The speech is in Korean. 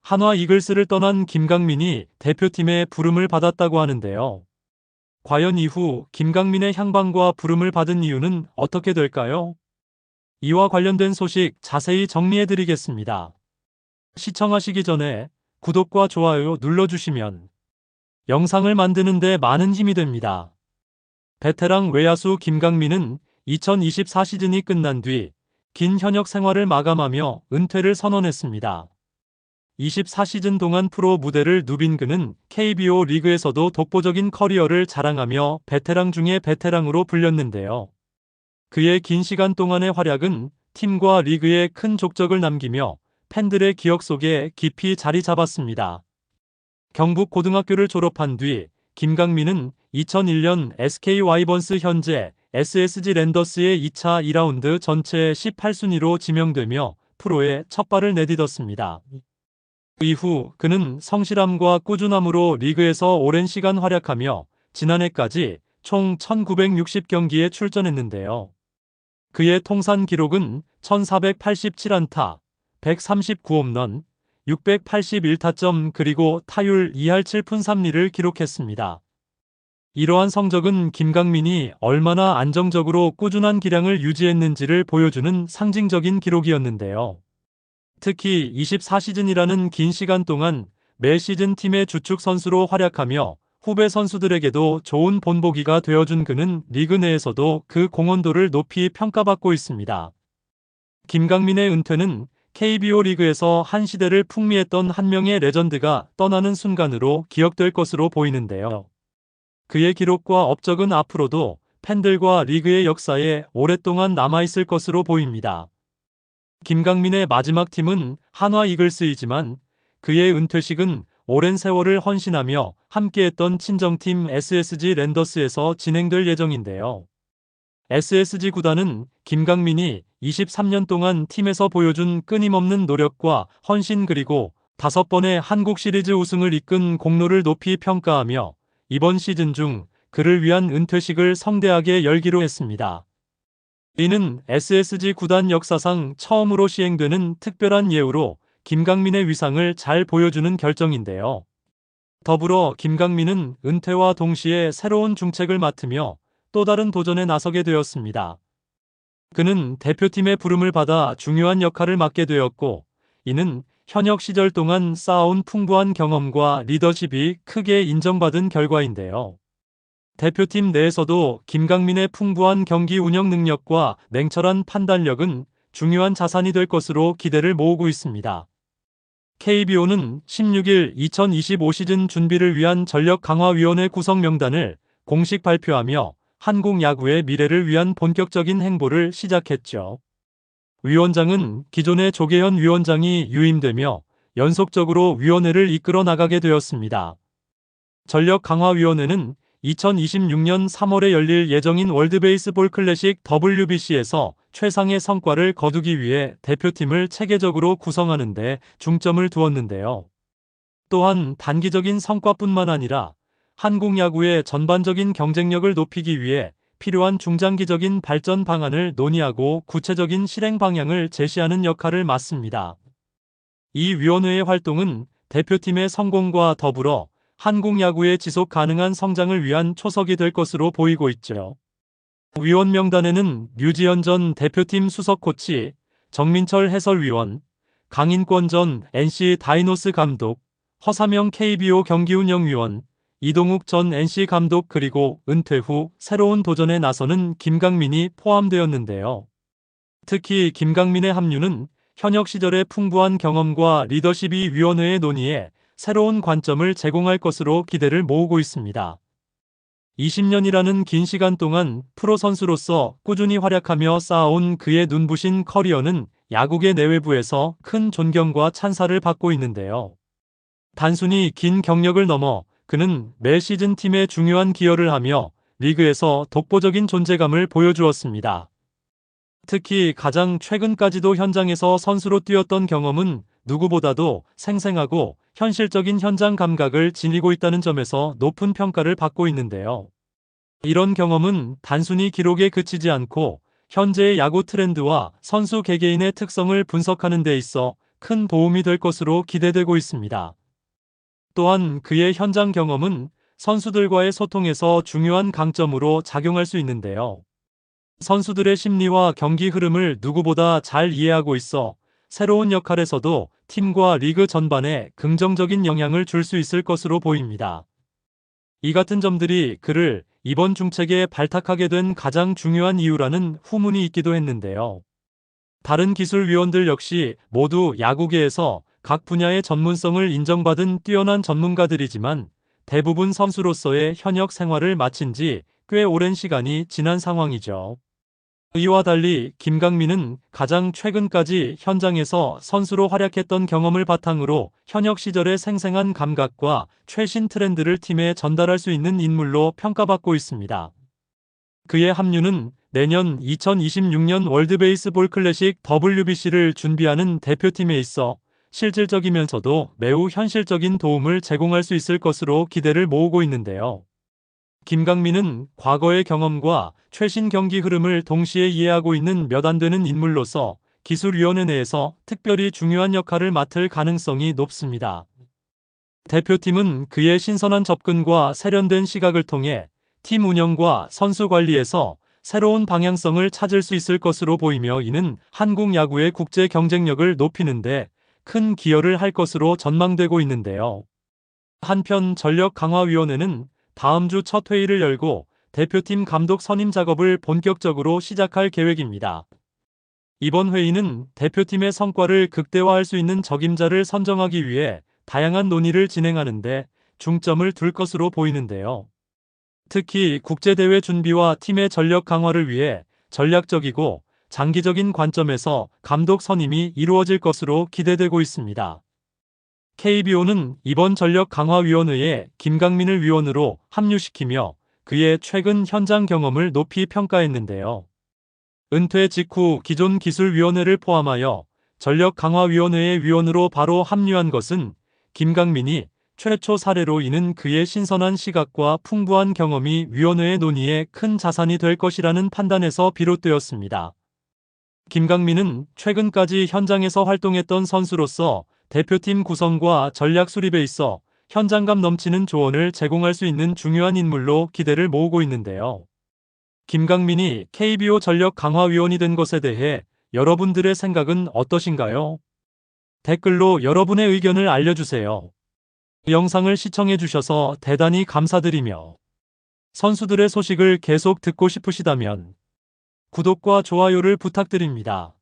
한화 이글스를 떠난 김강민이 대표팀에 부름을 받았다고 하는데요. 과연 이후 김강민의 향방과 부름을 받은 이유는 어떻게 될까요? 이와 관련된 소식 자세히 정리해드리겠습니다. 시청하시기 전에 구독과 좋아요 눌러주시면 영상을 만드는 데 많은 힘이 됩니다. 베테랑 외야수 김강민은 2024 시즌이 끝난 뒤 긴 현역 생활을 마감하며 은퇴를 선언했습니다. 24 시즌 동안 프로 무대를 누빈 그는 KBO 리그에서도 독보적인 커리어를 자랑하며 베테랑 중의 베테랑으로 불렸는데요. 그의 긴 시간 동안의 활약은 팀과 리그에 큰 족적을 남기며 팬들의 기억 속에 깊이 자리 잡았습니다. 경북고등학교를 졸업한 뒤 김강민은 2001년 SK 와이번스 현재 SSG 랜더스의 2차 2라운드 전체 18순위로 지명되며 프로에 첫 발을 내딛었습니다. 이후 그는 성실함과 꾸준함으로 리그에서 오랜 시간 활약하며 지난해까지 총 1960경기에 출전했는데요. 그의 통산 기록은 1487안타, 139홈런, 681타점 그리고 타율 2할 7푼 3리를 기록했습니다. 이러한 성적은 김강민이 얼마나 안정적으로 꾸준한 기량을 유지했는지를 보여주는 상징적인 기록이었는데요. 특히 24시즌이라는 긴 시간 동안 매 시즌 팀의 주축 선수로 활약하며 후배 선수들에게도 좋은 본보기가 되어준 그는 리그 내에서도 그 공헌도를 높이 평가받고 있습니다. 김강민의 은퇴는 KBO 리그에서 한 시대를 풍미했던 한 명의 레전드가 떠나는 순간으로 기억될 것으로 보이는데요. 그의 기록과 업적은 앞으로도 팬들과 리그의 역사에 오랫동안 남아있을 것으로 보입니다. 김강민의 마지막 팀은 한화 이글스이지만 그의 은퇴식은 오랜 세월을 헌신하며 함께했던 친정팀 SSG 랜더스에서 진행될 예정인데요. SSG 구단은 김강민이 23년 동안 팀에서 보여준 끊임없는 노력과 헌신 그리고 5번의 한국 시리즈 우승을 이끈 공로를 높이 평가하며 이번 시즌 중 그를 위한 은퇴식을 성대하게 열기로 했습니다. 이는 SSG 구단 역사상 처음으로 시행되는 특별한 예우로 김강민의 위상을 잘 보여주는 결정인데요. 더불어 김강민은 은퇴와 동시에 새로운 중책을 맡으며 또 다른 도전에 나서게 되었습니다. 그는 대표팀의 부름을 받아 중요한 역할을 맡게 되었고, 이는 현역 시절 동안 쌓아온 풍부한 경험과 리더십이 크게 인정받은 결과인데요. 대표팀 내에서도 김강민의 풍부한 경기 운영 능력과 냉철한 판단력은 중요한 자산이 될 것으로 기대를 모으고 있습니다. KBO는 16일 2025 시즌 준비를 위한 전력강화위원회 구성 명단을 공식 발표하며 한국 야구의 미래를 위한 본격적인 행보를 시작했죠. 위원장은 기존의 조계현 위원장이 유임되며 연속적으로 위원회를 이끌어 나가게 되었습니다. 전력강화위원회는 2026년 3월에 열릴 예정인 월드베이스볼 클래식 WBC에서 최상의 성과를 거두기 위해 대표팀을 체계적으로 구성하는 데 중점을 두었는데요. 또한 단기적인 성과뿐만 아니라 한국 야구의 전반적인 경쟁력을 높이기 위해 필요한 중장기적인 발전 방안을 논의하고 구체적인 실행 방향을 제시하는 역할을 맡습니다. 이 위원회의 활동은 대표팀의 성공과 더불어 한국 야구의 지속 가능한 성장을 위한 초석이 될 것으로 보이고 있죠. 위원 명단에는 류지현 전 대표팀 수석 코치, 정민철 해설위원, 강인권 전 NC 다이노스 감독, 허삼영 KBO 경기운영위원, 이동욱 전 NC 감독 그리고 은퇴 후 새로운 도전에 나서는 김강민이 포함되었는데요. 특히 김강민의 합류는 현역 시절의 풍부한 경험과 리더십이 위원회의 논의에 새로운 관점을 제공할 것으로 기대를 모으고 있습니다. 20년이라는 긴 시간 동안 프로 선수로서 꾸준히 활약하며 쌓아온 그의 눈부신 커리어는 야구계 내외부에서 큰 존경과 찬사를 받고 있는데요. 단순히 긴 경력을 넘어 그는 매 시즌 팀에 중요한 기여를 하며 리그에서 독보적인 존재감을 보여주었습니다. 특히 가장 최근까지도 현장에서 선수로 뛰었던 경험은 누구보다도 생생하고 현실적인 현장 감각을 지니고 있다는 점에서 높은 평가를 받고 있는데요. 이런 경험은 단순히 기록에 그치지 않고 현재의 야구 트렌드와 선수 개개인의 특성을 분석하는 데 있어 큰 도움이 될 것으로 기대되고 있습니다. 또한 그의 현장 경험은 선수들과의 소통에서 중요한 강점으로 작용할 수 있는데요. 선수들의 심리와 경기 흐름을 누구보다 잘 이해하고 있어 새로운 역할에서도 팀과 리그 전반에 긍정적인 영향을 줄 수 있을 것으로 보입니다. 이 같은 점들이 그를 이번 중책에 발탁하게 된 가장 중요한 이유라는 후문이 있기도 했는데요. 다른 기술위원들 역시 모두 야구계에서 각 분야의 전문성을 인정받은 뛰어난 전문가들이지만 대부분 선수로서의 현역 생활을 마친 지 꽤 오랜 시간이 지난 상황이죠. 이와 달리 김강민은 가장 최근까지 현장에서 선수로 활약했던 경험을 바탕으로 현역 시절의 생생한 감각과 최신 트렌드를 팀에 전달할 수 있는 인물로 평가받고 있습니다. 그의 합류는 내년 2026년 월드베이스볼 클래식 WBC를 준비하는 대표팀에 있어 실질적이면서도 매우 현실적인 도움을 제공할 수 있을 것으로 기대를 모으고 있는데요. 김강민은 과거의 경험과 최신 경기 흐름을 동시에 이해하고 있는 몇 안 되는 인물로서 기술위원회 내에서 특별히 중요한 역할을 맡을 가능성이 높습니다. 대표팀은 그의 신선한 접근과 세련된 시각을 통해 팀 운영과 선수 관리에서 새로운 방향성을 찾을 수 있을 것으로 보이며 이는 한국 야구의 국제 경쟁력을 높이는데 큰 기여를 할 것으로 전망되고 있는데요. 한편 전력강화위원회는 다음 주 첫 회의를 열고 대표팀 감독 선임 작업을 본격적으로 시작할 계획입니다. 이번 회의는 대표팀의 성과를 극대화할 수 있는 적임자를 선정하기 위해 다양한 논의를 진행하는데 중점을 둘 것으로 보이는데요. 특히 국제대회 준비와 팀의 전력 강화를 위해 전략적이고 장기적인 관점에서 감독 선임이 이루어질 것으로 기대되고 있습니다. KBO는 이번 전력강화위원회에 김강민을 위원으로 합류시키며 그의 최근 현장 경험을 높이 평가했는데요. 은퇴 직후 기존 기술위원회를 포함하여 전력강화위원회의 위원으로 바로 합류한 것은 김강민이 최초 사례로 이는 그의 신선한 시각과 풍부한 경험이 위원회의 논의에 큰 자산이 될 것이라는 판단에서 비롯되었습니다. 김강민은 최근까지 현장에서 활동했던 선수로서 대표팀 구성과 전략 수립에 있어 현장감 넘치는 조언을 제공할 수 있는 중요한 인물로 기대를 모으고 있는데요. 김강민이 KBO 전력 강화위원이 된 것에 대해 여러분들의 생각은 어떠신가요? 댓글로 여러분의 의견을 알려주세요. 영상을 시청해주셔서 대단히 감사드리며 선수들의 소식을 계속 듣고 싶으시다면 구독과 좋아요를 부탁드립니다.